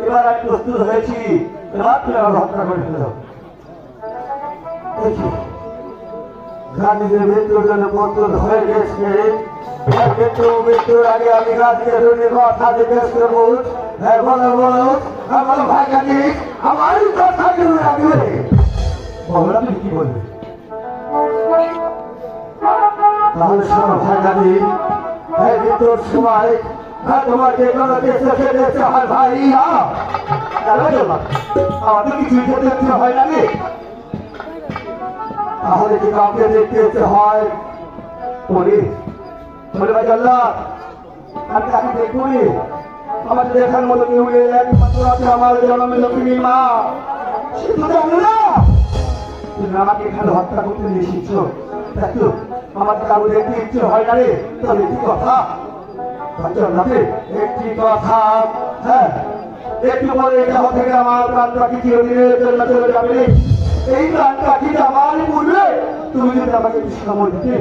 এবার আমি প্রস্তুত হয়েছি, এবার তুমি আমার হত্যা করে ফেলো। গান্ধীজির মৃত্যুর জন্য প্রস্তুত হয়ে গেছে। মৃত্যুর আগে আমি গান্ধীকে কথা জিজ্ঞেস করবো। বলো বলো, আমার ভাই গান্ধী আমার কথা রাখবে। বলো তুমি কি বলবে? তাহলে শোনো ভাই গান্ধী, মৃত্যুর সময় তোমার যে কোনো দেশে যেতে হয় ভাই, আমার তো কিছু দেখতে হয় না। তাহলে কি কাউকে দেখতে যেতে হয়? বলি বলে ভাই আল্লাহ, আমি দেখবো আমার দেখার মতো কেউ নেই। একমাত্র আছে আমার জন্মে লক্ষ্মী মা, সে তো জানো না তুমি আমাকে এখানে হত্যা করতে নিয়ে এসেছো। দেখো আমার কারো দেখতে ইচ্ছে হয় না রে। তবে কি কথা একটি কথা, হ্যাঁ একটু পরে দেহ থেকে আমার প্রাণ পাখি চিরদিনের জন্য চলে যাবে। এই প্রাণ পাখিটা আমার পূর্বে তুমি যদি আমাকে একটু সময় দিতে,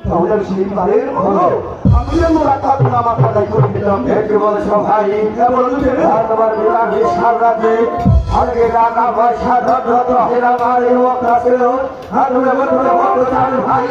তাহলে আমি সেই পারের হলো আমি আমার কথাই করে দিতাম। একটু বলে সবাই তোমার বিরাগে সাম্রাজ্যে অনেকে টাকা পয়সা ধর আমার এই মক্কা ছিল। ভাই